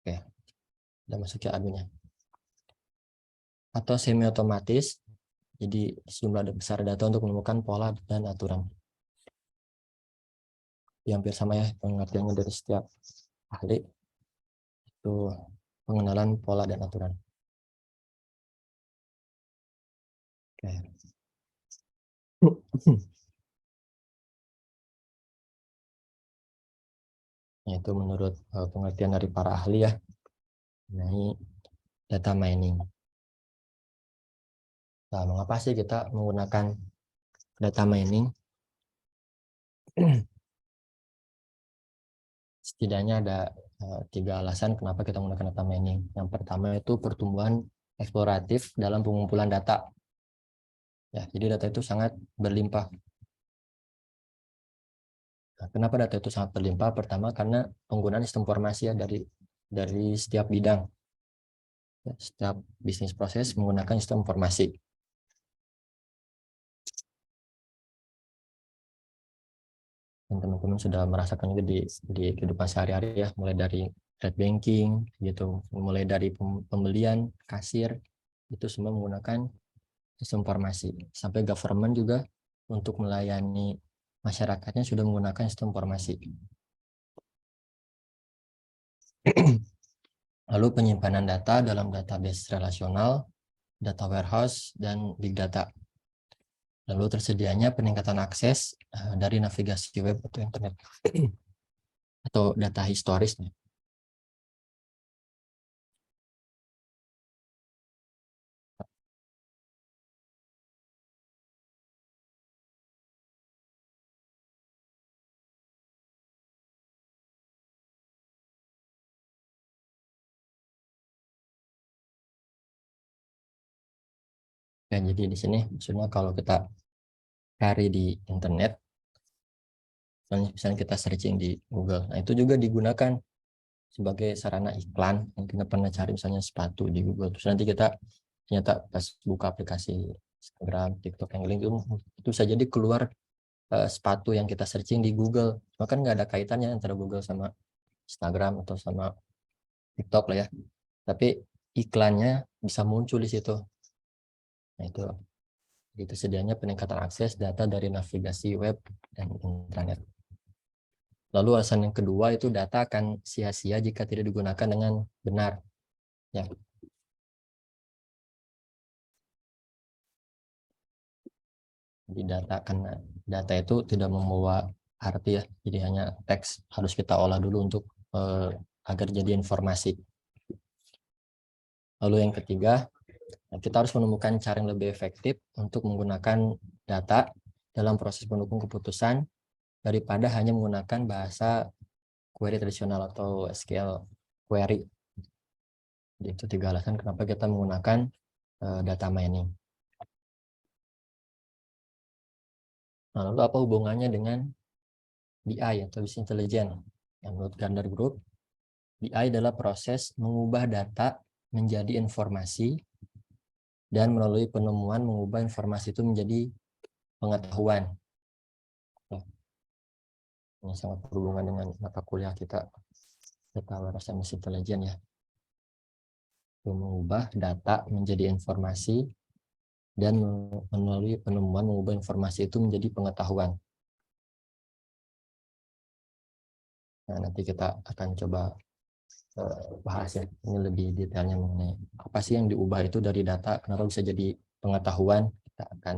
Oke, udah masuk ke adminnya. Atau semi otomatis, jadi sejumlah besar data untuk menemukan pola dan aturan. Yang hampir sama ya pengertiannya dari setiap ahli, itu pengenalan pola dan aturan. Oke. Itu menurut pengertian dari para ahli ya, mengenai data mining. Nah, mengapa sih kita menggunakan data mining? Setidaknya ada 3 alasan kenapa kita menggunakan data mining. Yang pertama itu pertumbuhan eksploratif dalam pengumpulan data. Ya, jadi data itu sangat berlimpah. Nah, kenapa data itu sangat berlimpah? Pertama karena penggunaan sistem informasi ya dari setiap bidang. Ya, setiap bisnis proses menggunakan sistem informasi. Dan teman-teman sudah merasakan juga di kehidupan sehari-hari ya, mulai dari net banking gitu, mulai dari pembelian, kasir, itu semua menggunakan sistem informasi. Sampai government juga untuk melayani masyarakatnya sudah menggunakan sistem informasi. Lalu penyimpanan data dalam database relasional, data warehouse, dan big data. Lalu tersedianya peningkatan akses dari navigasi web atau internet atau data historisnya. Ya, jadi di sini maksudnya kalau kita cari di internet, misalnya kita searching di Google, nah itu juga digunakan sebagai sarana iklan. Yang kita pernah cari misalnya sepatu di Google, terus nanti kita ternyata pas buka aplikasi Instagram, TikTok yang link itu bisa jadi keluar sepatu yang kita searching di Google. Cuma kan nggak ada kaitannya antara Google sama Instagram atau sama TikTok lah ya. Tapi iklannya bisa muncul di situ. Nah itu sedianya peningkatan akses data dari navigasi web dan internet. Lalu alasan yang kedua itu data akan sia-sia jika tidak digunakan dengan benar. Ya. Jadi data itu tidak membawa arti ya. Jadi hanya teks, harus kita olah dulu untuk agar jadi informasi. Lalu yang ketiga, kita harus menemukan cara yang lebih efektif untuk menggunakan data dalam proses pendukung keputusan daripada hanya menggunakan bahasa query tradisional atau SQL query. Jadi itu 3 alasan kenapa kita menggunakan data mining. Nah, lalu apa hubungannya dengan BI atau Business Intelligence? Yang menurut Gartner Group, BI adalah proses mengubah data menjadi informasi dan melalui penemuan mengubah informasi itu menjadi pengetahuan. Ini sangat berhubungan dengan mata kuliah kita, data warehouse and business intelligence ya. Mengubah data menjadi informasi dan melalui penemuan mengubah informasi itu menjadi pengetahuan. Nah, nanti kita akan coba bahas ya, ini lebih detailnya mengenai apa sih yang diubah itu dari data, kenapa bisa jadi pengetahuan. Kita akan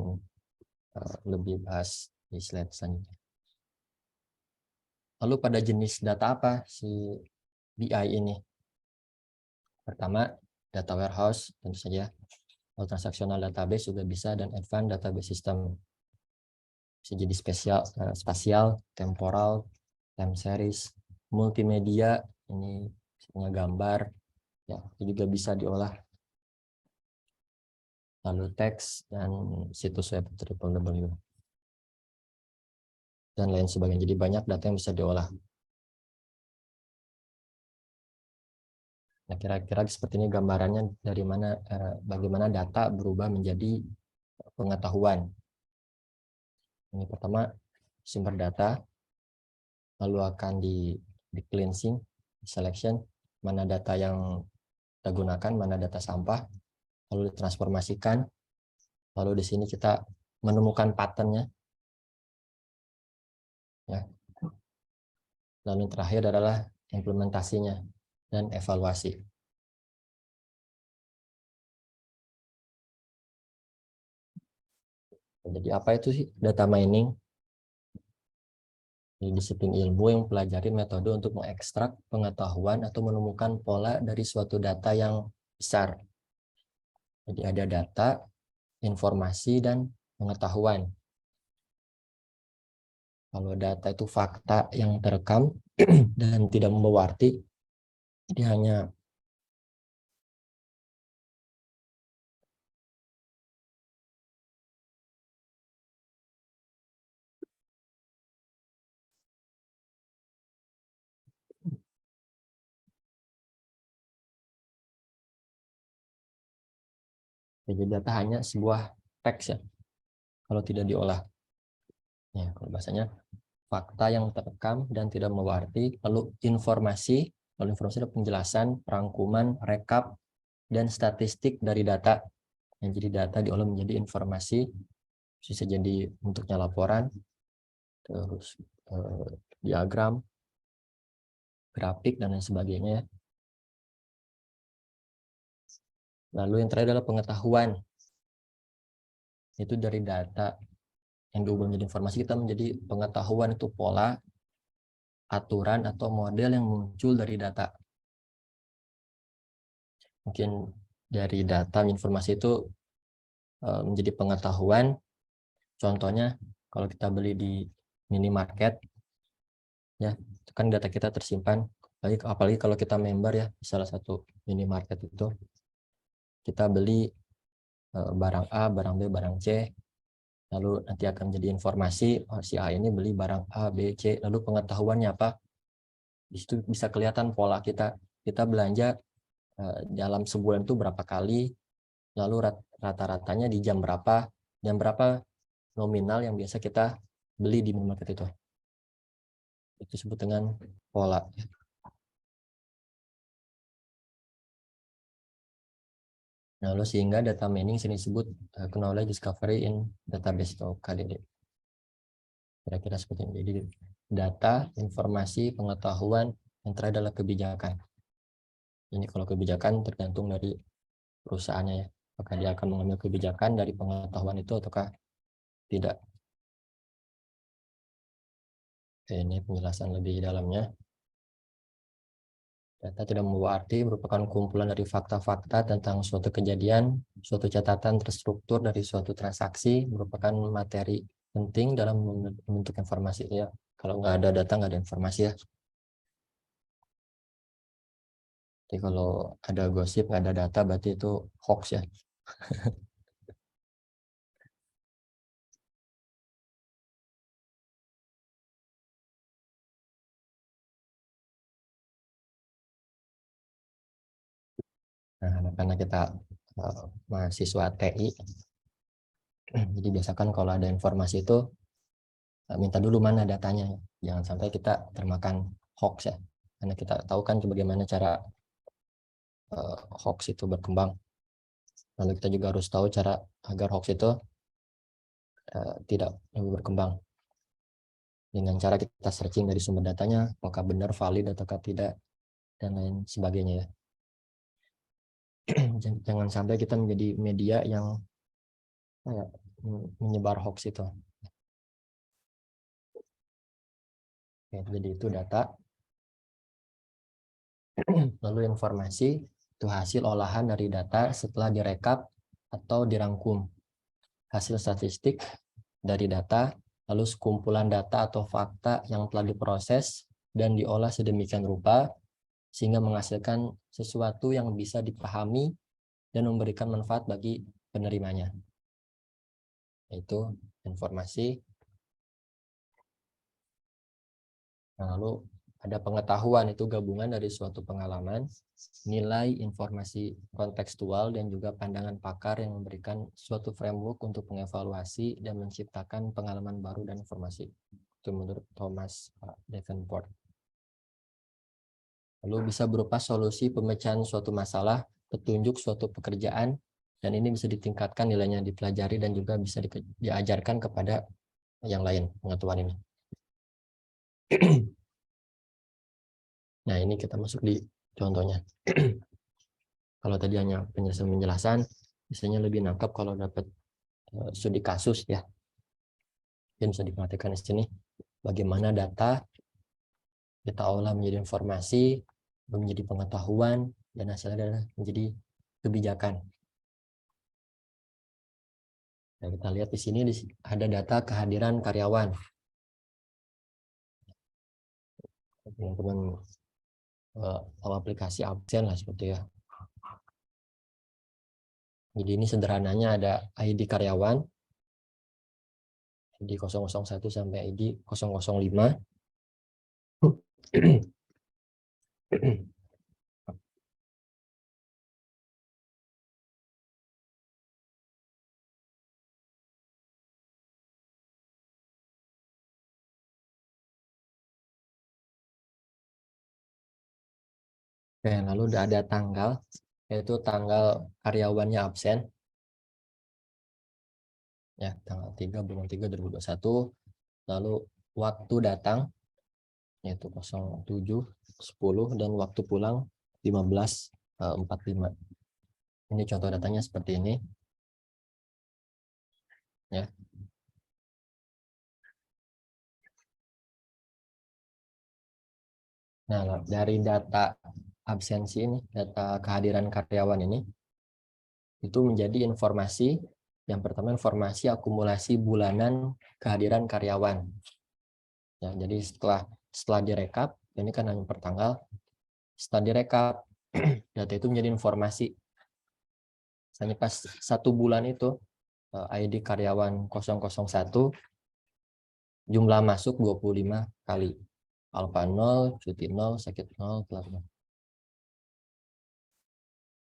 lebih bahas di slide selanjutnya. Lalu pada jenis data apa si BI ini? Pertama, data warehouse tentu saja. Transaksional database juga bisa, dan advanced database system. Bisa jadi spasial, temporal, time series, multimedia, ini misalnya gambar, ya itu juga bisa diolah. Lalu teks dan situs web www dan lain sebagainya. Jadi banyak data yang bisa diolah. Nah, kira-kira seperti ini gambarannya dari mana bagaimana data berubah menjadi pengetahuan. Ini pertama sumber data, lalu akan di cleansing, selection, mana data yang kita gunakan, mana data sampah, lalu ditransformasikan, lalu di sini kita menemukan pattern-nya, ya. Lalu yang terakhir adalah implementasinya dan evaluasi. Jadi apa itu sih data mining? Di disiplin ilmu yang mempelajari metode untuk mengekstrak pengetahuan atau menemukan pola dari suatu data yang besar. Jadi ada data, informasi, dan pengetahuan. Kalau data itu fakta yang terekam dan tidak membawa arti, jadi hanya data hanya sebuah teks ya, kalau tidak diolah. Ya, kalau bahasanya fakta yang terekam dan tidak membawa arti, lalu informasi adalah penjelasan, rangkuman, rekap, dan statistik dari data. Yang jadi data diolah menjadi informasi, bisa jadi bentuknya laporan, terus diagram, grafik, dan lain sebagainya. Lalu yang terakhir adalah pengetahuan. Itu dari data yang diubah menjadi informasi, kita menjadi pengetahuan, itu pola, aturan, atau model yang muncul dari data. Mungkin dari data informasi itu menjadi pengetahuan. Contohnya kalau kita beli di minimarket, ya itu kan data kita tersimpan. Apalagi kalau kita member ya di salah satu minimarket itu, kita beli barang A, barang B, barang C, lalu nanti akan menjadi informasi, oh, si A ini beli barang A, B, C, lalu pengetahuannya apa? Di situ bisa kelihatan pola kita belanja dalam sebulan itu berapa kali, lalu rata-ratanya di jam berapa nominal yang biasa kita beli di minimarket itu. Itu disebut dengan pola. Nah, lalu sehingga data mining sini disebut knowledge discovery in database atau KDD. Kira-kira seperti ini. Jadi data, informasi, pengetahuan, yang terakhir adalah kebijakan. Ini kalau kebijakan tergantung dari perusahaannya ya. Apakah dia akan mengambil kebijakan dari pengetahuan itu ataukah tidak. Oke, ini penjelasan lebih dalamnya. Data tidak membawa arti, merupakan kumpulan dari fakta-fakta tentang suatu kejadian, suatu catatan terstruktur dari suatu transaksi, merupakan materi penting dalam membentuk informasi. Ya, kalau nggak ada data, nggak ada informasi ya. Jadi kalau ada gosip, nggak ada data, berarti itu hoax ya. Nah, karena kita mahasiswa TI, jadi biasakan kalau ada informasi itu minta dulu mana datanya. Jangan sampai kita termakan hoax ya. Karena kita tahu kan bagaimana cara hoax itu berkembang. Lalu kita juga harus tahu cara agar hoax itu tidak berkembang. Dengan cara kita searching dari sumber datanya, apakah benar, valid, atau tidak, dan lain sebagainya ya. Jangan sampai kita menjadi media yang menyebar hoax itu. Ya, jadi itu data. Lalu informasi itu hasil olahan dari data setelah direkap atau dirangkum. Hasil statistik dari data, lalu sekumpulan data atau fakta yang telah diproses dan diolah sedemikian rupa sehingga menghasilkan sesuatu yang bisa dipahami dan memberikan manfaat bagi penerimanya. Yaitu informasi. Nah, lalu ada pengetahuan, itu gabungan dari suatu pengalaman, nilai, informasi kontekstual, dan juga pandangan pakar yang memberikan suatu framework untuk mengevaluasi dan menciptakan pengalaman baru dan informasi. Itu menurut Thomas Davenport. Lalu bisa berupa solusi pemecahan suatu masalah, petunjuk suatu pekerjaan, dan ini bisa ditingkatkan nilainya, dipelajari dan juga bisa diajarkan kepada yang lain pengetahuan ini. Nah, ini kita masuk di contohnya. Kalau tadi hanya penjelasan, biasanya lebih nangkap kalau dapat studi kasus ya. Mungkin bisa diperhatikan di sini bagaimana data kita olah menjadi informasi, menjadi pengetahuan, dan hasilnya adalah menjadi kebijakan. Nah, kita lihat di sini ada data kehadiran karyawan. Teman-teman aplikasi absen lah seperti ya. Jadi ini sederhananya ada ID karyawan, ID 001 sampai ID 005. Oke, lalu udah ada tanggal, yaitu tanggal karyawannya absen. Ya, tanggal 3 bulan 3 2021. Lalu waktu datang, yaitu 07, 10, dan waktu pulang 15.45. Ini contoh datanya seperti ini. Ya. Nah, dari data absensi ini, data kehadiran karyawan ini, itu menjadi informasi, yang pertama informasi akumulasi bulanan kehadiran karyawan. Ya, jadi setelah direkap, ini kan hanya per tanggal, setelah direkap, data itu menjadi informasi. Misalnya pas 1 bulan itu, ID karyawan 001, jumlah masuk 25 kali. Alfa 0, cuti 0, sakit 0, telat 0.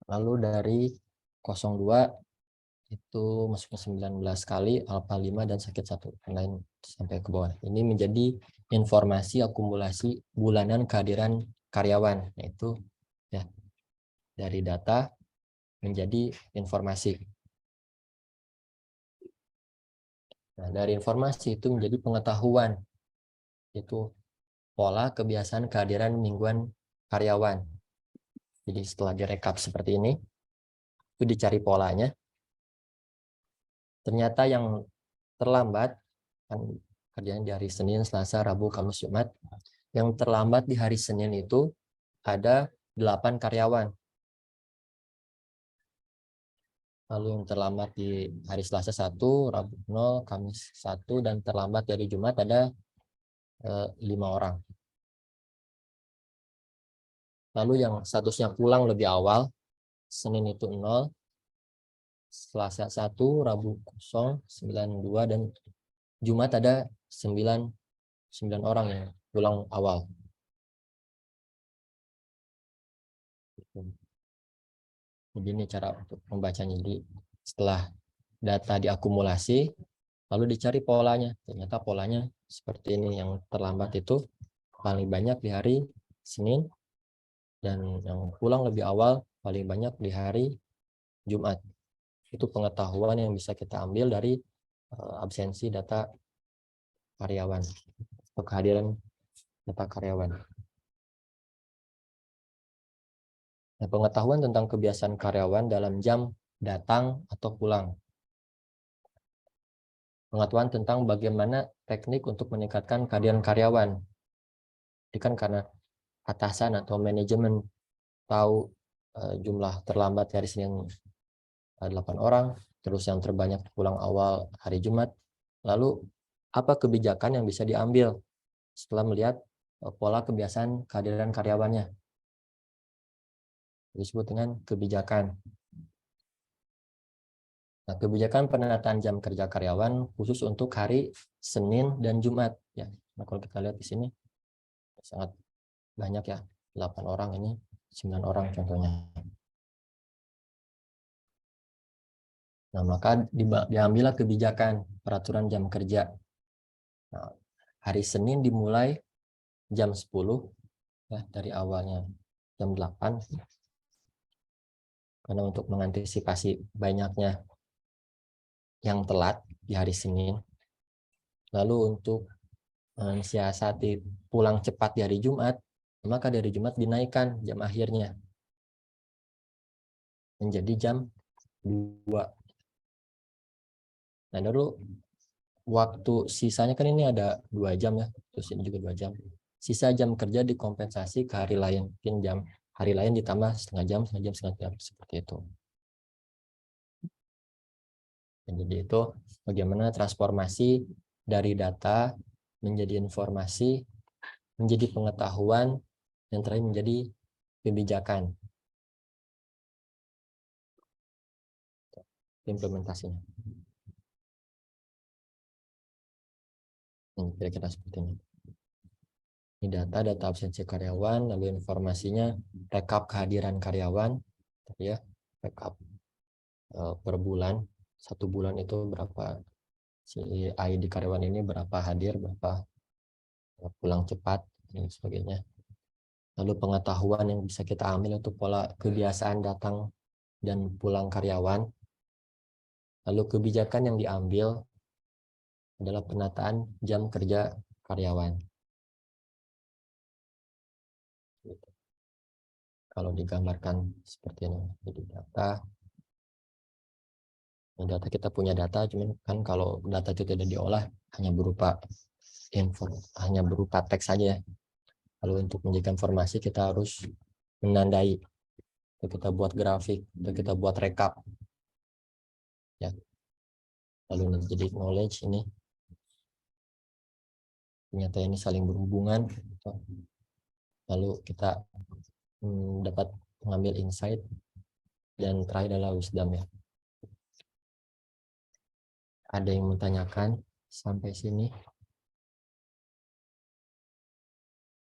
Lalu dari 02 itu masuknya 19 kali, alfa 5 dan sakit 1. Lain sampai ke bawah. Ini menjadi informasi akumulasi bulanan kehadiran karyawan, yaitu ya dari data menjadi informasi. Nah, dari informasi itu menjadi pengetahuan, itu pola kebiasaan kehadiran mingguan karyawan. Jadi setelah direkap seperti ini, itu dicari polanya. Ternyata yang terlambat, kan kerjaan di hari Senin, Selasa, Rabu, Kamis, Jumat. Yang terlambat di hari Senin itu ada 8 karyawan. Lalu yang terlambat di hari Selasa 1, Rabu 0, Kamis 1, dan terlambat dari Jumat ada 5 orang. Lalu yang statusnya pulang lebih awal, Senin itu 0, Selasa 1, Rabu 0, 92, dan Jumat ada 9 orang yang pulang awal. Jadi ini cara untuk membacanya. Jadi setelah data diakumulasi, lalu dicari polanya. Ternyata polanya seperti ini, yang terlambat itu paling banyak di hari Senin, dan yang pulang lebih awal paling banyak di hari Jumat. Itu pengetahuan yang bisa kita ambil dari absensi data karyawan, atau kehadiran data karyawan. Nah, pengetahuan tentang kebiasaan karyawan dalam jam datang atau pulang. Pengetahuan tentang bagaimana teknik untuk meningkatkan kehadiran karyawan. Jadi kan karena atasan atau manajemen tahu jumlah terlambat hari Senin 8 orang, terus yang terbanyak pulang awal hari Jumat. Lalu apa kebijakan yang bisa diambil setelah melihat pola kebiasaan kehadiran karyawannya? Disebut dengan kebijakan. Nah, kebijakan penataan jam kerja karyawan khusus untuk hari Senin dan Jumat. Ya, nah, kalau kita lihat di sini sangat banyak ya, 8 orang ini, 9 orang contohnya. Nah, maka diambillah kebijakan peraturan jam kerja. Nah, hari Senin dimulai jam 10, ya dari awalnya jam 8 karena untuk mengantisipasi banyaknya yang telat di hari Senin. Lalu untuk mensiasati pulang cepat di hari Jumat, maka dari Jumat dinaikkan jam akhirnya menjadi jam 2. Nah, lalu waktu sisanya kan ini ada 2 jam ya, terus ini juga 2 jam. Sisa jam kerja dikompensasi ke hari lain, mungkin hari lain ditambah setengah jam, seperti itu. Jadi itu bagaimana transformasi dari data menjadi informasi, menjadi pengetahuan, dan terakhir menjadi kebijakan. Implementasinya. Kira-kira seperti ini. Ini data absensi karyawan, lalu informasinya rekap kehadiran karyawan, ya, rekap per bulan, 1 bulan itu berapa si ID karyawan ini, berapa hadir, berapa pulang cepat, dan sebagainya. Lalu pengetahuan yang bisa kita ambil untuk pola kebiasaan datang dan pulang karyawan. Lalu kebijakan yang diambil adalah penataan jam kerja karyawan. Kalau digambarkan seperti ini, jadi data kita punya data, cuman kan kalau data itu tidak diolah hanya berupa hanya berupa teks saja. Lalu untuk menjadikan informasi kita harus menandai, kita buat grafik, kita buat rekap, ya. Lalu jadi knowledge ini ternyata ini saling berhubungan. Lalu kita dapat mengambil insight, dan terakhir adalah wisdom, ya. Ada yang menanyakan sampai sini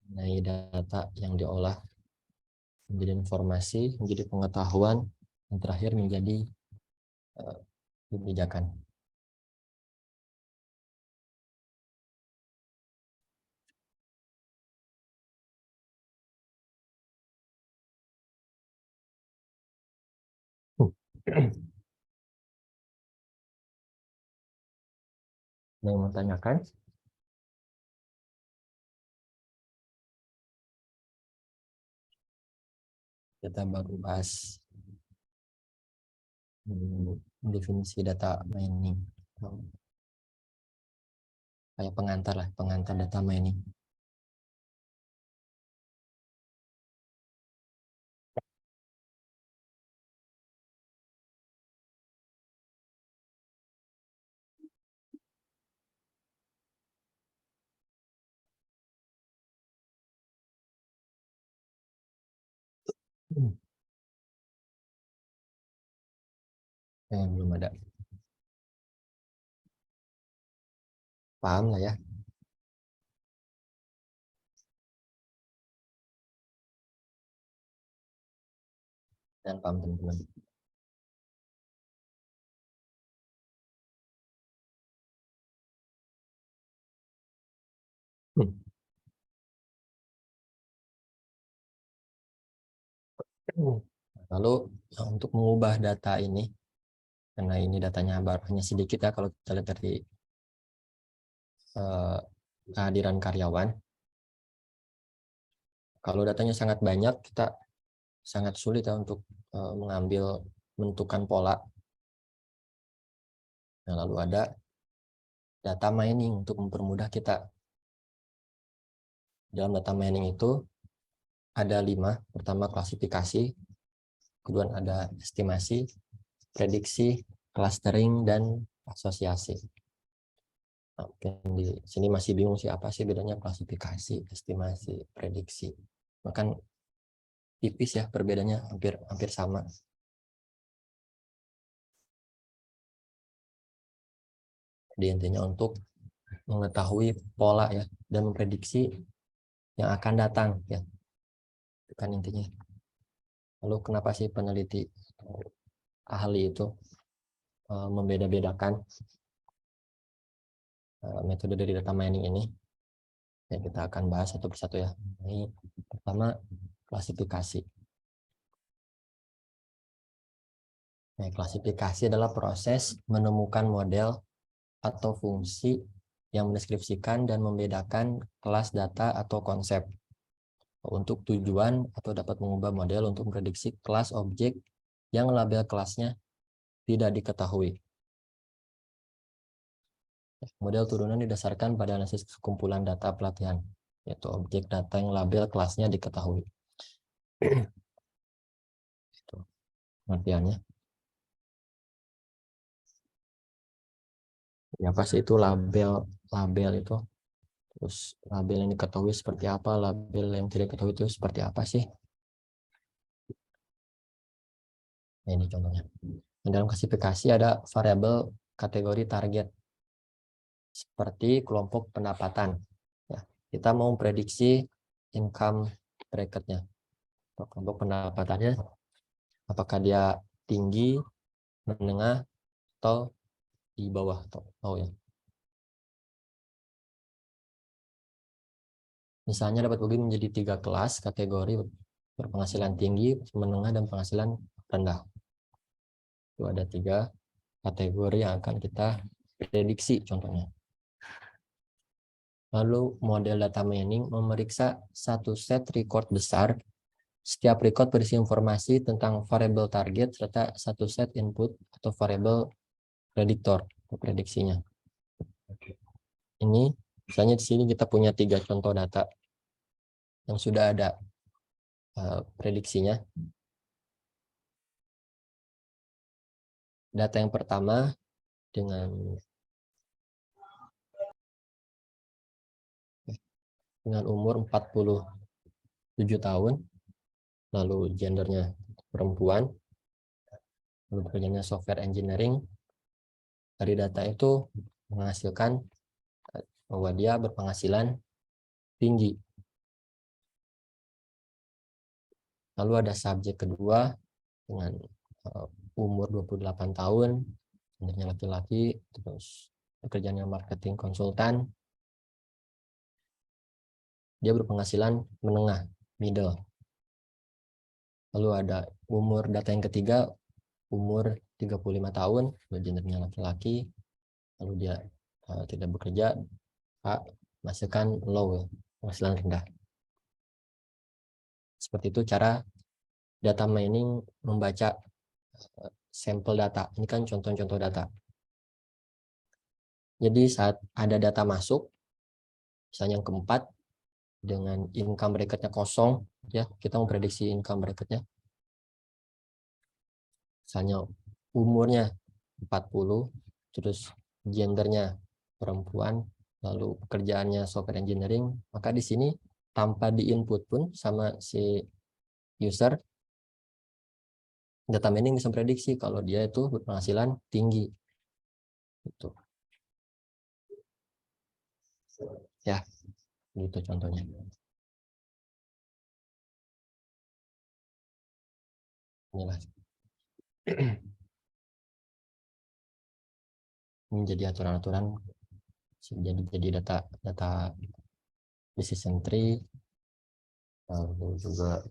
mengenai data yang diolah menjadi informasi, menjadi pengetahuan, dan terakhir menjadi kebijakan. Ada yang menanyakan? Kita baru bahas definisi data mining, kayak pengantar data mining. Belum ada. Paham lah ya. Dan paham teman-teman. Lalu untuk mengubah data ini, karena ini datanya hanya sedikit ya kalau kita lihat dari kehadiran karyawan. Kalau datanya sangat banyak, kita sangat sulit ya untuk mengambil bentukan pola. Nah, lalu ada data mining untuk mempermudah kita. Dalam data mining itu ada 5. Pertama klasifikasi, kedua ada estimasi, prediksi, clustering, dan asosiasi. Nah, di sini masih bingung sih apa sih bedanya klasifikasi, estimasi, prediksi. Bahkan tipis ya perbedaannya, hampir sama. Jadi intinya untuk mengetahui pola ya dan memprediksi yang akan datang ya. Itu kan intinya. Lalu kenapa sih peneliti ahli itu membeda-bedakan metode dari data mining ini? Ya, kita akan bahas satu persatu ya. Ini Pertama, klasifikasi. Nah, klasifikasi adalah proses menemukan model atau fungsi yang mendeskripsikan dan membedakan kelas data atau konsep untuk tujuan atau dapat mengubah model untuk memprediksi kelas objek yang label kelasnya tidak diketahui. Model turunan didasarkan pada analisis kumpulan data pelatihan, yaitu objek data yang label kelasnya diketahui. Itu pengertiannya. Ya pasti itu label itu. Terus label yang diketahui seperti apa, label yang tidak diketahui itu seperti apa sih? Nah, ini contohnya. Dalam klasifikasi ada variabel kategori target seperti kelompok pendapatan. Ya, kita mau prediksi income bracketnya. Kelompok pendapatannya apakah dia tinggi, menengah, atau di bawah atau ya. Misalnya dapat bagi menjadi 3 kelas kategori berpenghasilan tinggi, menengah, dan penghasilan rendah. Itu ada 3 kategori yang akan kita prediksi contohnya. Lalu model data mining memeriksa satu set record besar. Setiap record berisi informasi tentang variabel target serta satu set input atau variabel prediktor atau prediksinya. Ini misalnya di sini kita punya 3 contoh data yang sudah ada prediksinya. Data yang pertama dengan umur 47 tahun, lalu gendernya perempuan, lalu pekerjaannya software engineering. Dari data itu menghasilkan bahwa dia berpenghasilan tinggi. Lalu ada subjek kedua dengan umur 28 tahun, gendernya laki-laki, terus pekerjaannya marketing konsultan. Dia berpenghasilan menengah, middle. Lalu ada umur data yang ketiga, umur 35 tahun, gendernya laki-laki, lalu dia tidak bekerja, menghasilkan low, penghasilan rendah. Seperti itu cara data mining membaca sampel data. Ini kan contoh-contoh data. Jadi saat ada data masuk, misalnya yang keempat, dengan income bracketnya kosong, ya kita memprediksi income bracketnya. Misalnya umurnya 40, terus gendernya perempuan, lalu pekerjaannya software engineering, maka di sini tanpa di input pun sama si user, data mining bisa prediksi kalau dia itu berpenghasilan tinggi. Itu. Ya, gitu contohnya. Inilah. Ini jadi aturan-aturan, jadi data decision tree, lalu juga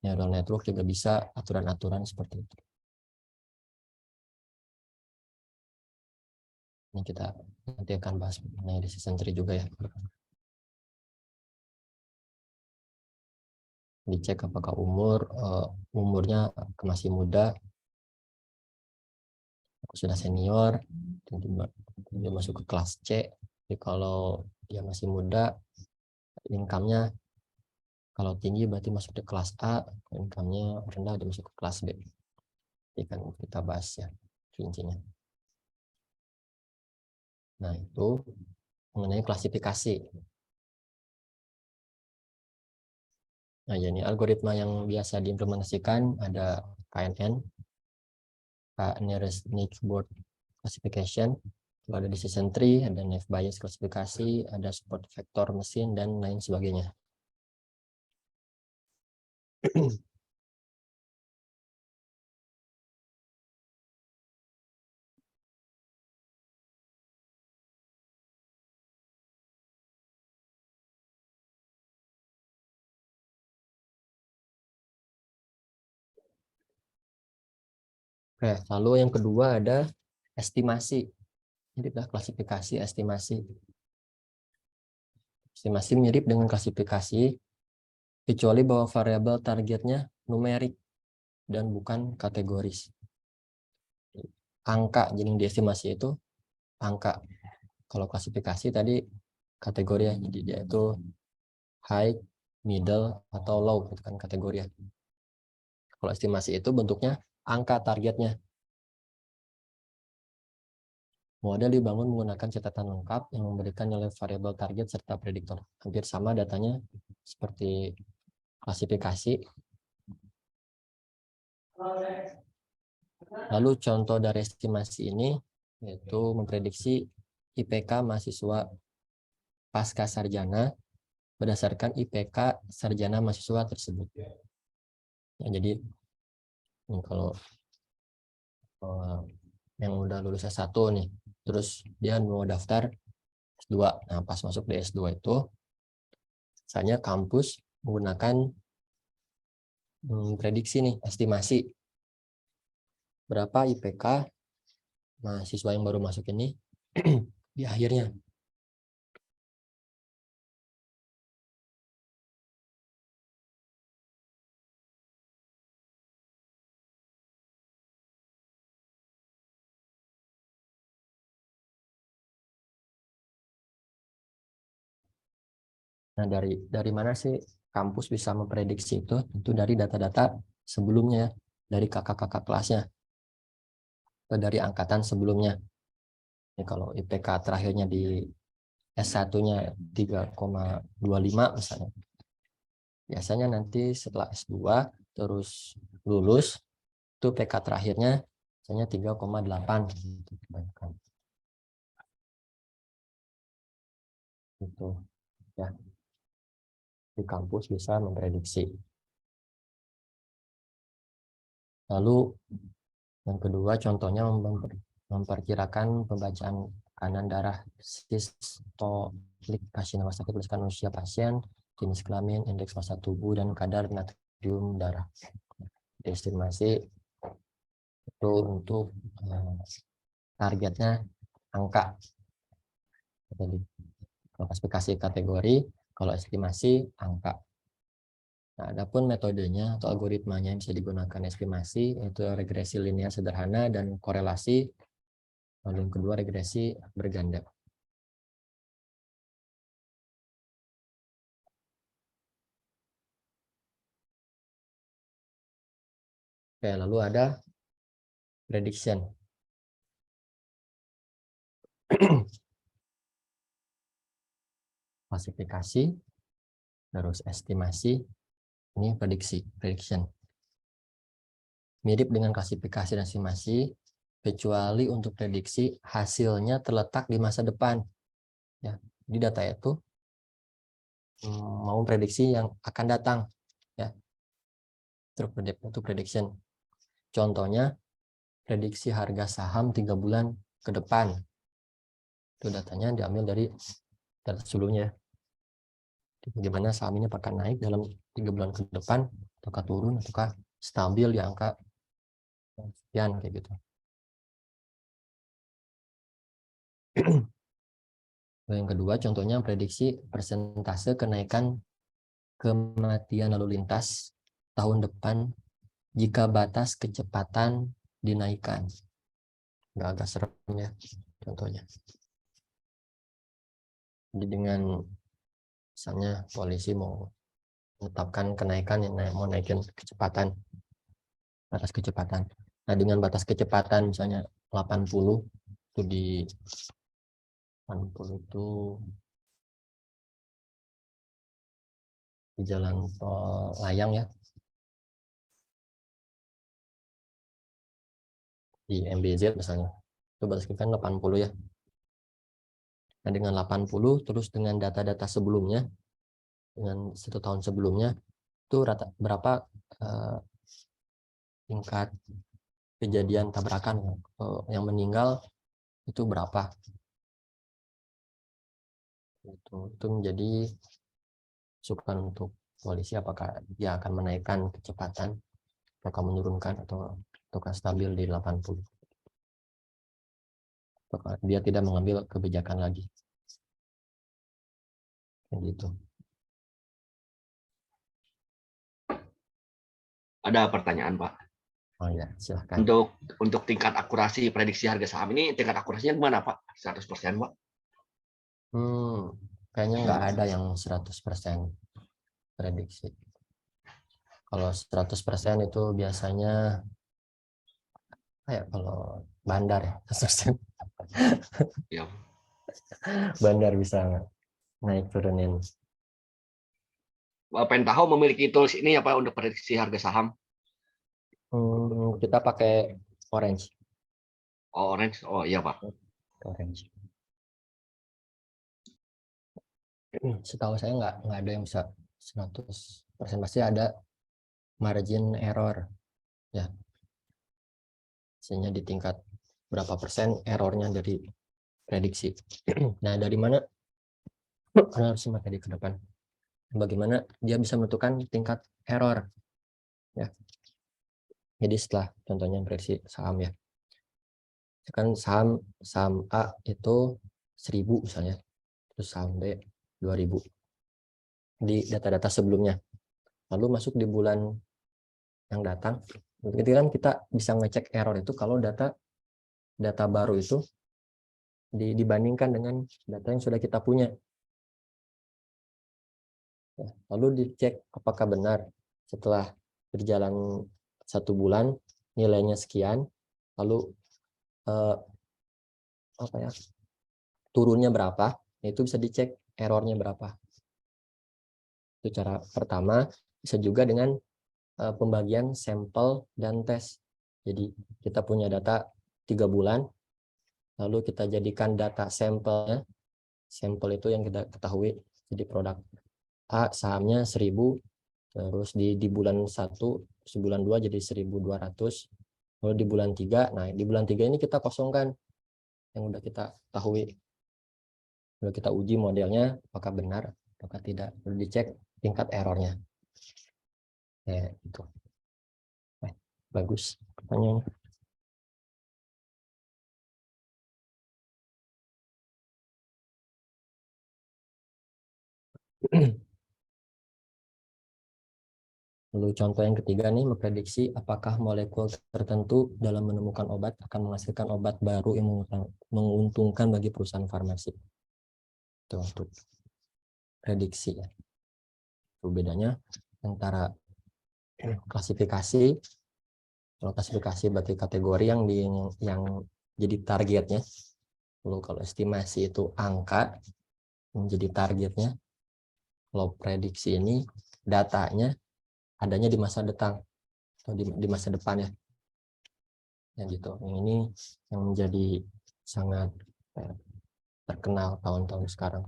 neural network juga bisa aturan-aturan seperti itu. Ini kita nanti akan bahas mengenai decision tree juga ya. Dicek apakah umurnya masih muda, sudah senior, dia masuk ke kelas C. Jadi kalau dia masih muda, income-nya kalau tinggi berarti masuk ke kelas A, income-nya rendah dia masuk ke kelas B. Jadi kan kita bahas ya rincinya. Nah, itu mengenai klasifikasi. Nah, jadi algoritma yang biasa diimplementasikan ada KNN, Nearest Neighborhood Classification, ada decision tree, ada naive Bayes klasifikasi, ada support vector mesin, dan lain sebagainya. Oke, lalu yang kedua ada estimasi. Jadi klasifikasi estimasi. Estimasi mirip dengan klasifikasi, kecuali bahwa variabel targetnya numerik dan bukan kategoris. Angka, jadi yang diestimasi itu angka. Kalau klasifikasi tadi kategori ya, jadi dia itu high, middle, atau low, itu kan kategori ya. Kalau estimasi itu bentuknya angka targetnya. Model dibangun menggunakan catatan lengkap yang memberikan nilai variabel target serta prediktor. Hampir sama datanya seperti klasifikasi. Lalu contoh dari estimasi ini yaitu memprediksi IPK mahasiswa pasca sarjana berdasarkan IPK sarjana mahasiswa tersebut. Ya, jadi ini kalau yang udah lulus S1 nih, terus dia mau daftar S2. Nah, pas masuk di S2 itu, misalnya kampus menggunakan prediksi nih, estimasi berapa IPK mahasiswa yang baru masuk ini di akhirnya. Nah, dari mana sih kampus bisa memprediksi itu? Tentu dari data-data sebelumnya, dari kakak-kakak kelasnya, atau dari angkatan sebelumnya. Ya, kalau IPK terakhirnya di S1-nya 3,25 misalnya. Biasanya nanti setelah S2 terus lulus, itu PK terakhirnya misalnya 3,8 gitu kebanyakan. Gitu ya. Di kampus bisa memprediksi. Lalu yang kedua contohnya memperkirakan pembacaan tekanan darah sistolik pasien rumah sakit berdasarkan usia pasien, jenis kelamin, indeks massa tubuh, dan kadar natrium darah. Estimasi itu untuk targetnya angka. Jadi klasifikasi kategori, kalau estimasi angka. Nah, adapun metodenya atau algoritmanya yang bisa digunakan estimasi yaitu regresi linear sederhana dan korelasi. Lalu yang kedua regresi berganda. Oke, lalu ada prediction. Klasifikasi, terus estimasi, ini prediction. Mirip dengan klasifikasi dan estimasi, kecuali untuk prediksi hasilnya terletak di masa depan. Ya, di data itu mau prediksi yang akan datang. Ya, untuk prediction. Contohnya, prediksi harga saham 3 bulan ke depan. Itu datanya diambil dari data sebelumnya. Bagaimana saham ini akan naik dalam 3 bulan ke depan, ataukah turun, ataukah stabil di angka sekian, kayak gitu. Yang kedua, contohnya prediksi persentase kenaikan kematian lalu lintas tahun depan jika batas kecepatan dinaikkan. Agak serem ya contohnya. Jadi dengan misalnya polisi mau menetapkan kenaikan yang mau naikin kecepatan, batas kecepatan. Nah, dengan batas kecepatan misalnya 80 itu di 80 itu di jalan tol layang ya, di MBZ misalnya. Itu batas kecepatan 80 ya. Nah, dengan 80 terus dengan data-data sebelumnya, dengan 1 tahun sebelumnya, itu berapa tingkat kejadian tabrakan yang meninggal itu berapa. Itu menjadi masukan untuk polisi apakah dia akan menaikkan kecepatan, apakah menurunkan atau ataukah stabil di 80. Dia tidak mengambil kebijakan lagi. Gitu. Ada pertanyaan, Pak. Oh ya, silahkan. Untuk tingkat akurasi prediksi harga saham ini, tingkat akurasinya gimana, Pak? 100%, Pak? Kayaknya nggak ada yang 100% prediksi. Kalau 100% itu biasanya kayak kalau bandar ya, 100%. Ya. Bandar bisa naik turunin. Pak Tahu memiliki tools ini ya, Pak, untuk prediksi harga saham? Kita pakai Orange. Oh, Orange. Oh, iya, Pak. Orange. Setahu saya nggak ada yang bisa 100%, pasti ada margin error ya, sehingga di tingkat berapa persen errornya dari prediksi. Nah, dari mana karena harus tadi ke depan, bagaimana dia bisa menentukan tingkat error ya. Jadi setelah contohnya prediksi saham ya, kan saham A itu 1000 misalnya, terus saham B 2000 di data-data sebelumnya, lalu masuk di bulan yang datang, ketika kan kita bisa ngecek error itu kalau data baru itu dibandingkan dengan data yang sudah kita punya. Lalu dicek apakah benar setelah berjalan 1 bulan nilainya sekian, lalu turunnya berapa, itu bisa dicek errornya berapa. Itu cara pertama. Bisa juga dengan pembagian sampel dan tes. Jadi kita punya data 3 bulan, lalu kita jadikan data sampelnya, sampel itu yang kita ketahui, jadi produk A sahamnya 1000, terus di bulan 1, sebulan 2 jadi 1200, lalu di bulan 3, nah di bulan 3 ini kita kosongkan yang udah kita ketahui, lalu kita uji modelnya apakah benar apakah tidak, lalu dicek tingkat errornya. Ya itu. Bagus pertanyaannya. Lalu contoh yang ketiga nih, memprediksi apakah molekul tertentu dalam menemukan obat akan menghasilkan obat baru yang menguntungkan bagi perusahaan farmasi. Itu untuk prediksi ya. Itu bedanya antara klasifikasi. Kalau klasifikasi bagi kategori yang jadi targetnya. Lalu kalau estimasi itu angka menjadi targetnya. Kalau prediksi ini datanya adanya di masa depan atau di masa depan ya. Yang gitu. Yang ini yang menjadi sangat terkenal tahun-tahun sekarang.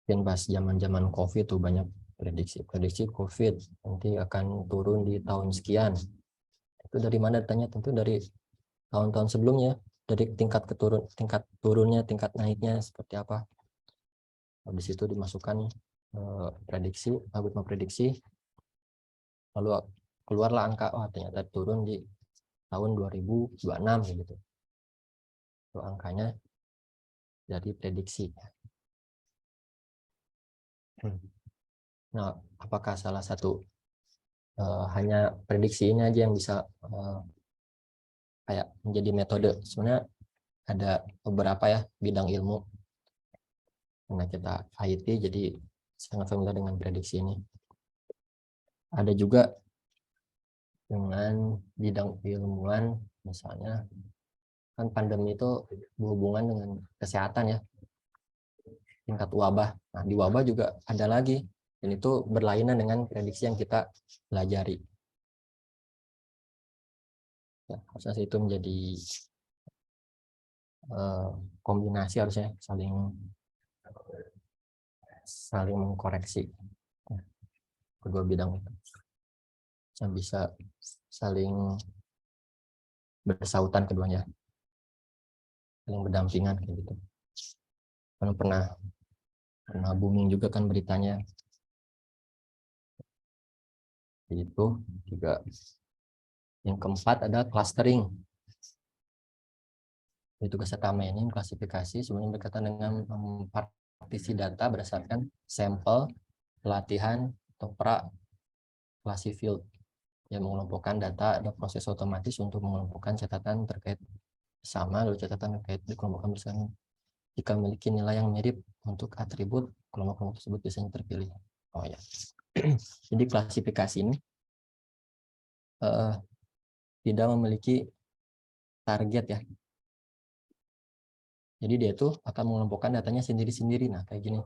Dan pas zaman-zaman COVID tuh banyak prediksi COVID nanti akan turun di tahun sekian. Itu dari mana datanya? Tentu dari tahun-tahun sebelumnya, dari tingkat turunnya, tingkat naiknya seperti apa. Habis itu dimasukkan prediksi, algoritma prediksi, lalu keluarlah angka, ternyata turun di tahun 2026 gitu. Itu angkanya dari prediksi. Nah, apakah salah satu hanya prediksi ini aja yang bisa kayak menjadi metode? Sebenarnya ada beberapa ya bidang ilmu. Karena kita IT jadi sangat familiar dengan prediksi ini. Ada juga dengan bidang ilmuwan, misalnya kan pandemi itu berhubungan dengan kesehatan ya, tingkat wabah. Nah, di wabah juga ada lagi, dan itu berlainan dengan prediksi yang kita pelajari. Ya, harusnya itu menjadi kombinasi, harusnya saling mengkoreksi kedua bidang itu, yang bisa saling bersautan keduanya. saling berdampingan kayak gitu. Kan pernah booming juga kan beritanya. Itu juga. Yang keempat ada clustering. Itu utama ini klasifikasi sebenarnya berkaitan dengan partisi data berdasarkan sampel, pelatihan, atau pra-classy field yang mengelompokkan data. Ada proses otomatis untuk mengelompokkan catatan terkait sama, lalu catatan terkait dikelompokkan bersama. Jika memiliki nilai yang mirip untuk atribut, kelompok-kelompok tersebut biasanya terpilih. Oh ya, jadi klasifikasi ini tidak memiliki target ya. Jadi dia itu akan mengelompokkan datanya sendiri-sendiri. Nah, kayak gini.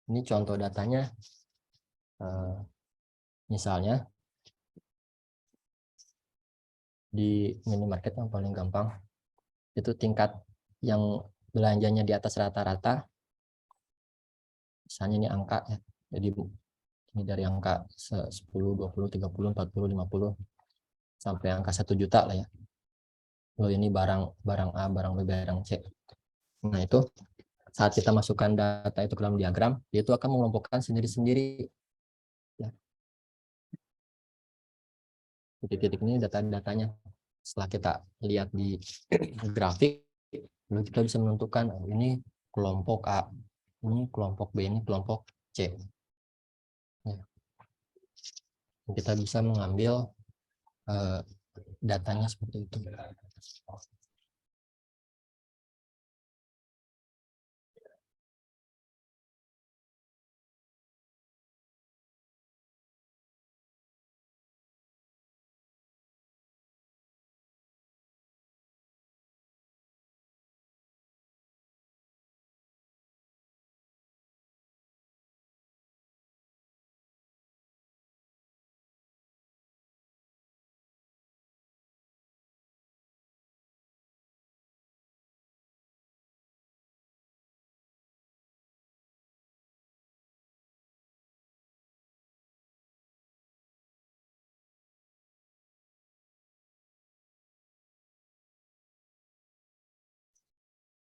Ini contoh datanya. Misalnya di minimarket yang paling gampang itu tingkat yang belanjanya di atas rata-rata. Misalnya ini angka ya. Jadi ini dari angka 10, 20, 30, 40, 50 sampai angka 1 juta lah ya. Lalu ini barang A, barang B, barang C. Nah, itu saat kita masukkan data itu ke dalam diagram, dia itu akan mengelompokkan sendiri-sendiri. Ya. Titik-titik ini data-datanya. Setelah kita lihat di grafik, lalu kita bisa menentukan ini kelompok A, ini kelompok B, ini kelompok C. Ya. Kita bisa mengambil datanya seperti itu.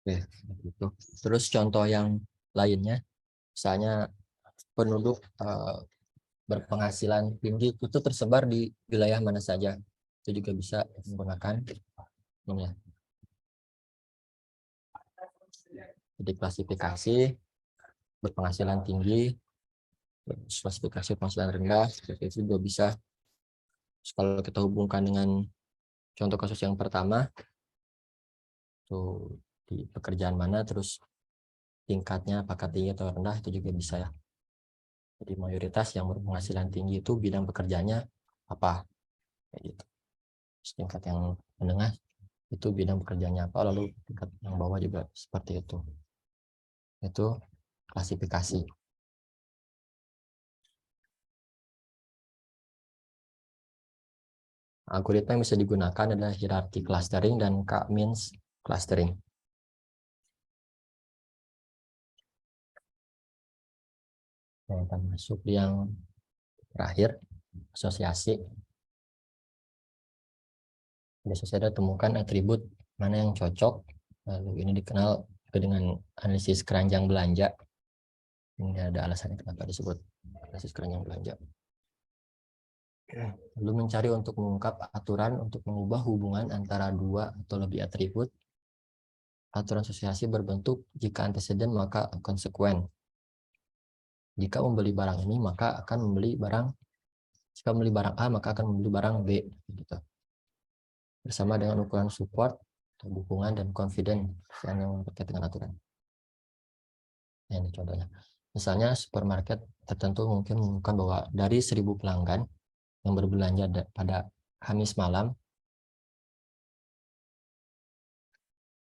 Oke, gitu. Terus contoh yang lainnya, misalnya penduduk berpenghasilan tinggi itu tersebar di wilayah mana saja, itu juga bisa menggunakan ini ya. Jadi klasifikasi berpenghasilan tinggi, klasifikasi penghasilan rendah, seperti itu juga bisa. Terus kalau kita hubungkan dengan contoh kasus yang pertama, tuh di pekerjaan mana, terus tingkatnya apakah tinggi atau rendah, itu juga bisa ya. Jadi mayoritas yang berpenghasilan tinggi itu bidang pekerjaannya apa, kayak gitu. Terus tingkat yang menengah itu bidang pekerjaannya apa, lalu tingkat yang bawah juga seperti itu. Itu klasifikasi. Algoritma yang bisa digunakan adalah hierarchy clustering dan K-means clustering. Yang akan masuk yang terakhir, asosiasi. Di asosiasi ada temukan atribut mana yang cocok. Lalu ini dikenal dengan analisis keranjang belanja. Ini ada alasannya kenapa disebut analisis keranjang belanja. Lalu mencari untuk mengungkap aturan untuk mengubah hubungan antara dua atau lebih atribut. Aturan asosiasi berbentuk jika anteseden maka konsekuen. Jika membeli barang ini maka akan membeli barang, jika membeli barang A maka akan membeli barang B, gitu. Bersama dengan ukuran support, dukungan dan confident yang terkait dengan aturan. Nah, ini contohnya. Misalnya supermarket tertentu mungkin mengumumkan bahwa dari 1.000 pelanggan yang berbelanja pada Kamis malam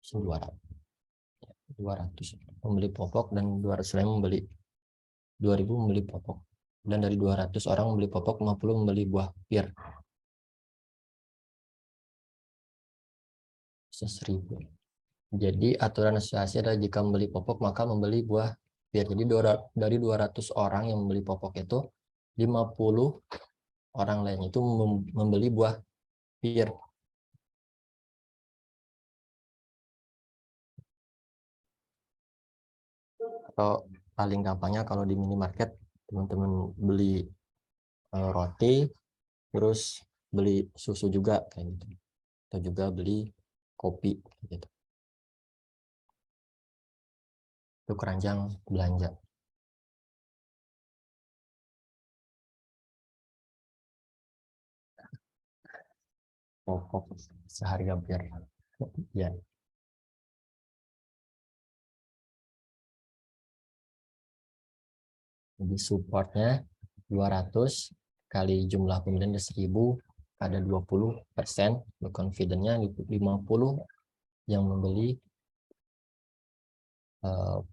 200 membeli popok dan 200 lain membeli 2.000 membeli popok, dan dari 200 orang membeli popok 50 membeli buah pir. 1.000. Jadi aturan asosiasi adalah jika membeli popok maka membeli buah pir. Jadi dari 200 orang yang membeli popok itu 50 orang lain itu membeli buah peer. Atau paling gampangnya kalau di minimarket teman-teman beli roti, terus beli susu juga kayak gitu, atau juga beli kopi gitu. Itu keranjang belanja. Pokok seharga biar ya. Jadi supportnya 200 kali jumlah pembelian 1000 ada 20%, confidentnya 50 yang membeli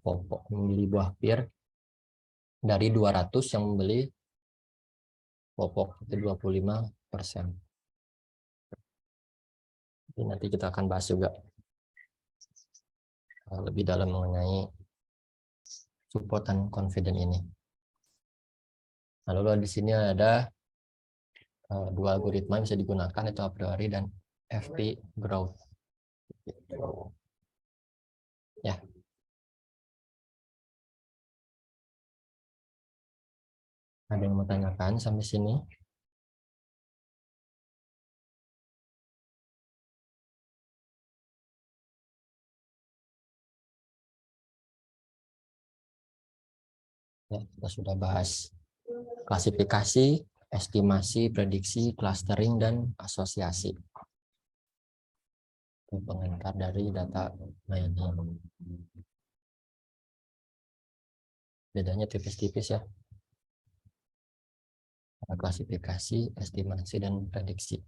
pokok, membeli buah pir, dari 200 yang membeli pokok itu 25%. Jadi nanti kita akan bahas juga lebih dalam mengenai support dan confident ini. Nah, lalu di sini ada dua algoritma yang bisa digunakan, itu a priori dan FP growth. Ya. Ada yang mau tanyakan sampai sini? Ya, kita sudah bahas klasifikasi, estimasi, prediksi, clustering, dan asosiasi. Itu pengantar dari data mining. Bedanya tipis-tipis ya. Ada klasifikasi, estimasi, dan prediksi.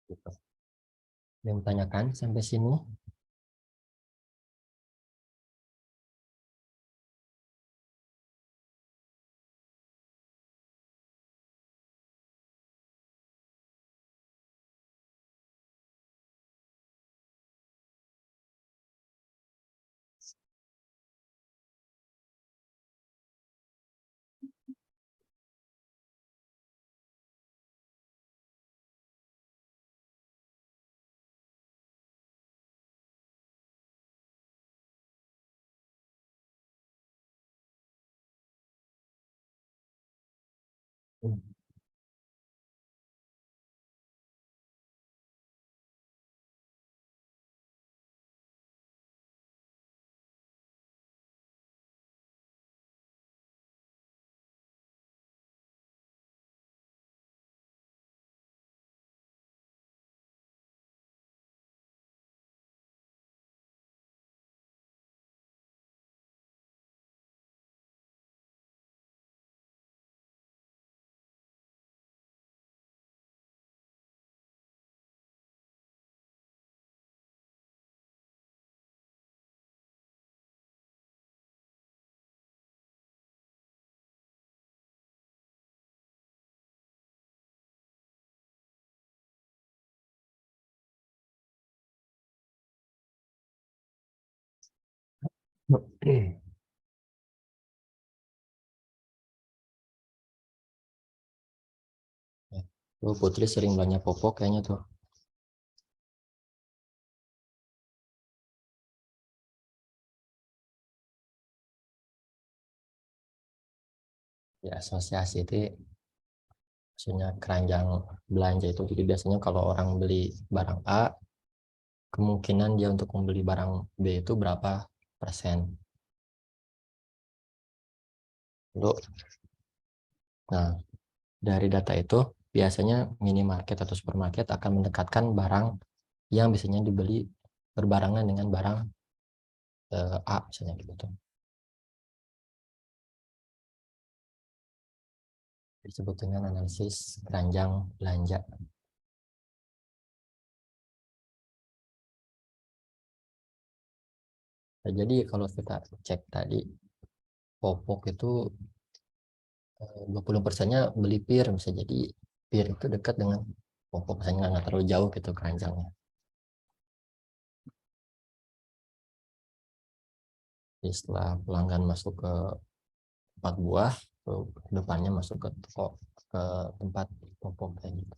Gitu. Yang tanyakan sampai sini? Oke. Tuh, Putri sering belanja popok kayaknya tuh. Ya, asosiasi itu maksudnya keranjang belanja itu. Jadi biasanya kalau orang beli barang A, kemungkinan dia untuk membeli barang B itu berapa persen. Lalu Nah, dari data itu biasanya minimarket atau supermarket akan mendekatkan barang yang biasanya dibeli berbarengan dengan barang A misalnya gitu. Disebut dengan analisis keranjang belanja. Nah, jadi kalau kita cek tadi, popok itu 20%-nya beli pir, bisa jadi pir itu dekat dengan popok, misalnya nggak terlalu jauh gitu keranjangnya. Jadi setelah pelanggan masuk ke tempat buah, depannya masuk ke toko, ke tempat popok kayak gitu.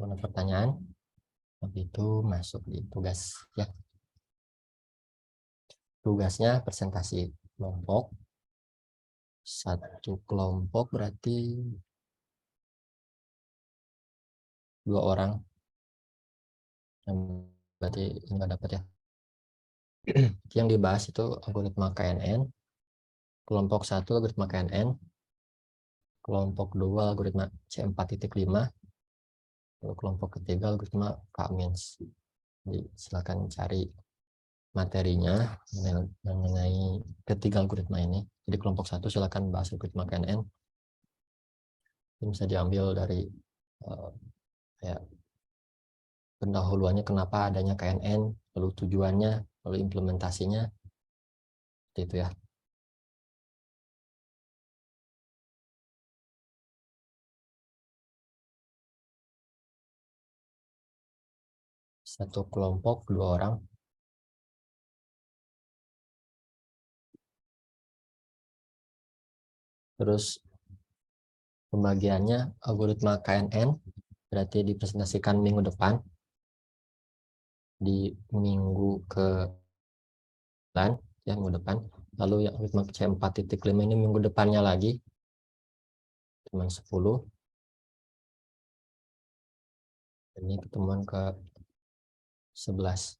Ada pertanyaan? Habis itu masuk di tugas ya. Tugasnya presentasi kelompok. Satu kelompok berarti 2 orang. Berarti nggak dapat ya. Yang dibahas itu algoritma KNN. Kelompok 1 algoritma KNN. Kelompok 2 algoritma C4.5. Lalu kelompok ketiga algoritma K-means. Jadi silakan cari materinya mengenai ketiga algoritma ini. Jadi kelompok 1 silakan bahas algoritma KNN. Ini bisa diambil dari kayak pendahuluannya kenapa adanya KNN, lalu tujuannya, lalu implementasinya, seperti itu ya. Satu kelompok 2 orang. Terus pembagiannya algoritma KNN berarti dipresentasikan minggu depan, di minggu ke 9 ya, minggu depan. Lalu yang algoritma C4.5 ini minggu depannya lagi, cuma 10. Ini ketemuan ke 11.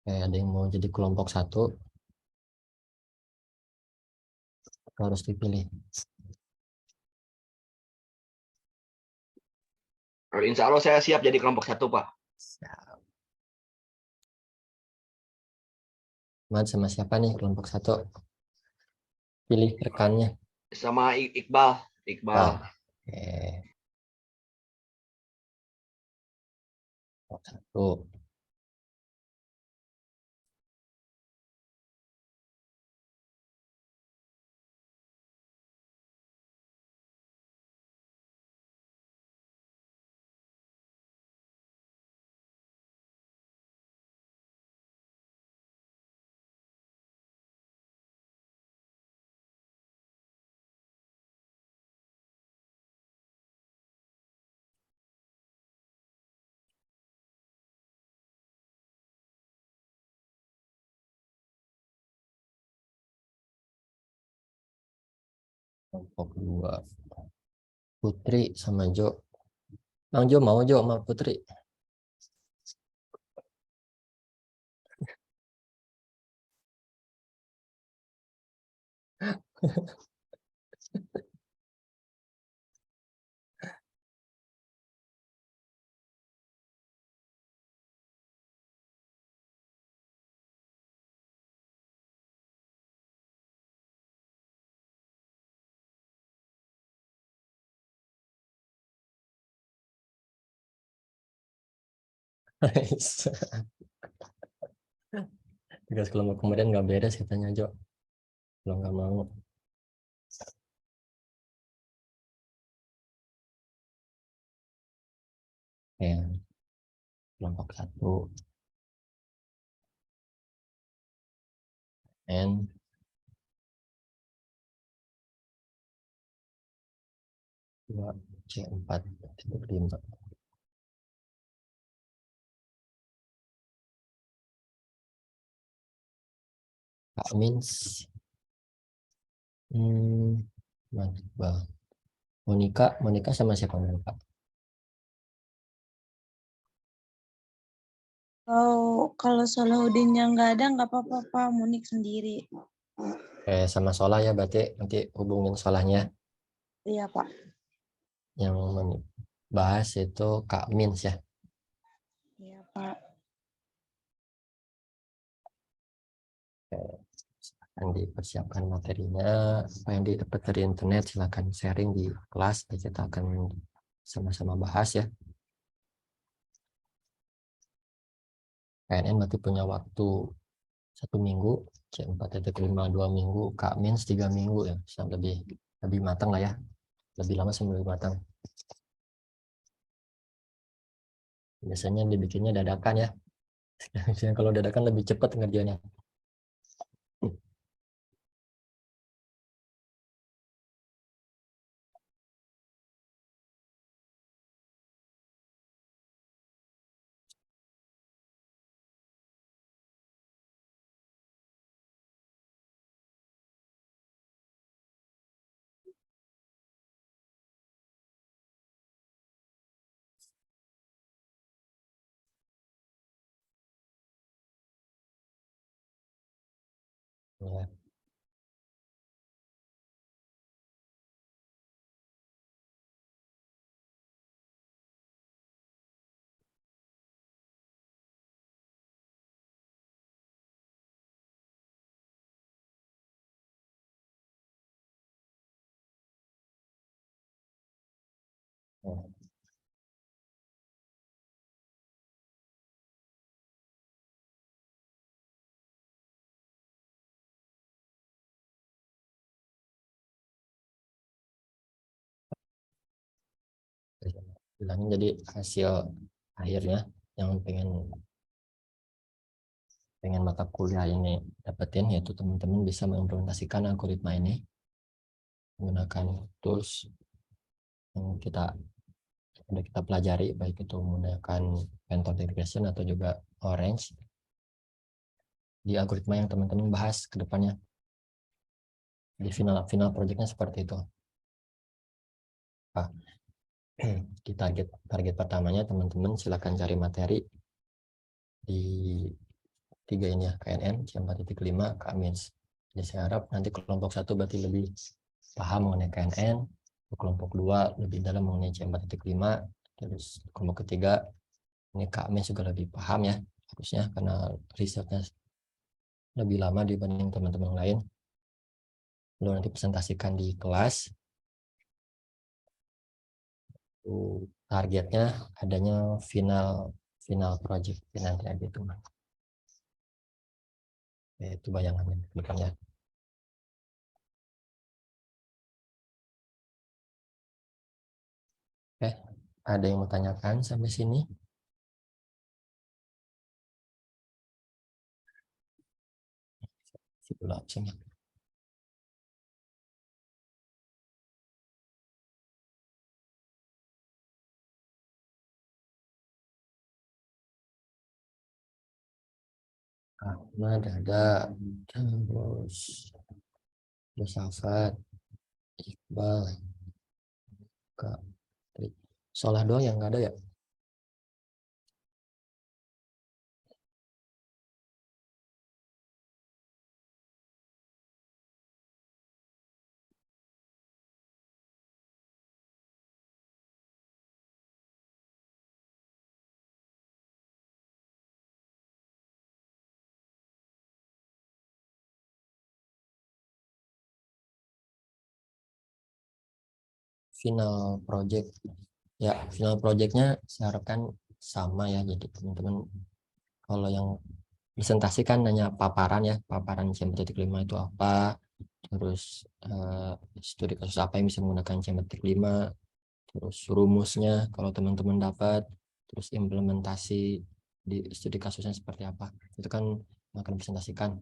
Ada yang mau jadi kelompok 1, harus dipilih. Insya Allah saya siap jadi kelompok 1, Pak. Sama siapa nih kelompok 1? Pilih rekannya. Sama Iqbal. Iqbal. Oke. Kelompok 1. Kelompok 2. Putri sama Jo. Bang Jo mau Jo sama Putri? Tugas kelompok kemudian nggak beres katanya Jo. Kalau nggak mau. Ya, kelompok 1. N. C4.5. Kak Mins, Monika sama siapa Kak? Kalau Salahuddinnya nggak ada, nggak apa-apa, Pak. Munik sendiri. Sama Solah ya, berarti nanti hubungin Solahnya. Iya, Pak. Yang bahas itu Kak Mins ya. Iya, Pak. Yang dipersiapkan materinya, apa yang didapat dari internet silakan sharing di kelas, kita akan sama-sama bahas ya. PNN berarti punya waktu 1 minggu, C4.5 2 minggu, Kak Mins 3 minggu ya, lebih matang lah ya, lebih lama sampai lebih matang. Biasanya dibikinnya dadakan ya. Kalau dadakan lebih cepat ngerjainnya. Ya. Bilangin jadi hasil akhirnya yang pengen mata kuliah ini dapetin, yaitu teman-teman bisa mengimplementasikan algoritma ini menggunakan tools yang sudah kita pelajari, baik itu menggunakan Penton Regression atau juga Orange di algoritma yang teman-teman bahas ke depannya. Di final projectnya seperti itu. Nah, di target pertamanya teman-teman silakan cari materi di 3 ini ya, KNN, C4.5, Kak Mins. Jadi saya harap nanti kelompok 1 berarti lebih paham mengenai KNN, kelompok 2 lebih dalam mengenai C4.5, terus kelompok ketiga ini Kak Mins juga lebih paham ya, harusnya karena risetnya lebih lama dibanding teman-teman lain. Lalu nanti presentasikan di kelas. Targetnya adanya final project nanti aja itu. Itu bayangannya ke depannya. Oke, ada yang mau tanyakan sampai sini? Situlah absennya. Ahmad ada, terus Yosafat, Iqbal, Kak Solah doang yang nggak ada ya? Final project ya, final projectnya saya harapkan sama ya, jadi teman-teman kalau yang presentasi kan hanya paparan ya, paparan C4.5 itu apa, terus studi kasus apa yang bisa menggunakan C4.5, terus rumusnya kalau teman-teman dapat, terus implementasi di studi kasusnya seperti apa, itu kan akan presentasikan.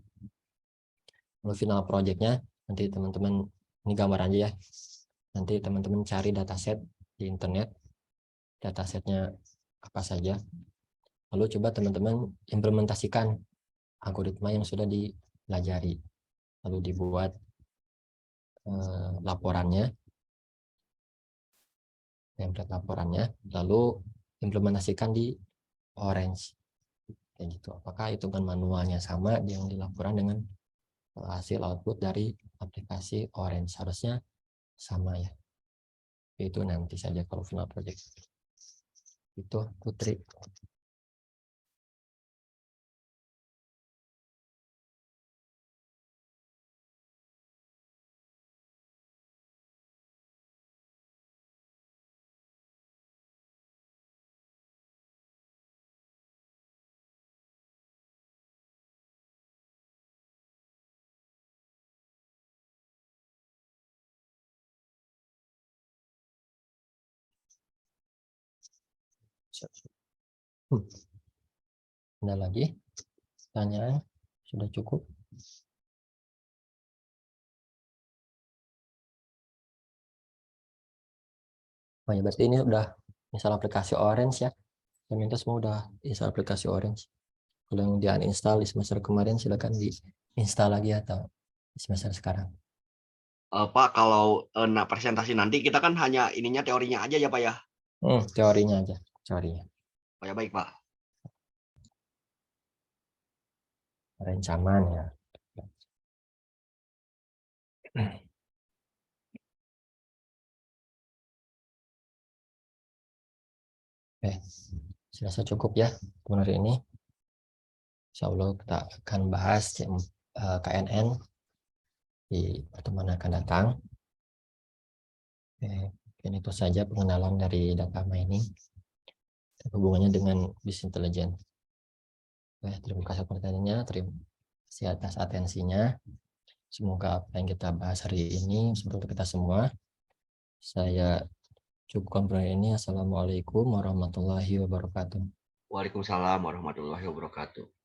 Lalu final projectnya nanti teman-teman, ini gambar aja ya, nanti teman-teman cari dataset di internet, datasetnya apa saja. Lalu coba teman-teman implementasikan algoritma yang sudah dipelajari. Lalu dibuat laporannya, template laporannya, lalu implementasikan di Orange. Kayak gitu. Apakah hitungan manualnya sama yang dilaporan dengan hasil output dari aplikasi Orange? Harusnya sama ya. Itu nanti saja kalau final project. Itu Putri. Ada lagi pertanyaan? Sudah cukup? Oh ya, berarti ini udah install aplikasi Orange ya. Saya minta semua udah install aplikasi Orange. Kalau yang di uninstall di semester kemarin silakan diinstal lagi atau di semester sekarang. Pak, kalau presentasi nanti kita kan hanya ininya teorinya aja ya Pak ya. Teorinya aja, teorinya. Oh ya baik Pak. Rencaman ya. Oke, saya rasa cukup ya untuk hari ini. Insya Allah kita akan bahas KNN di pertemuan yang akan datang. Oke, mungkin itu saja pengenalan dari data mining hubungannya dengan business intelligence. Oke, terima kasih pertanyaannya, terima kasih atas atensinya. Semoga apa yang kita bahas hari ini untuk kita semua. Saya cukupkan per ini. Assalamualaikum warahmatullahi wabarakatuh. Waalaikumsalam warahmatullahi wabarakatuh.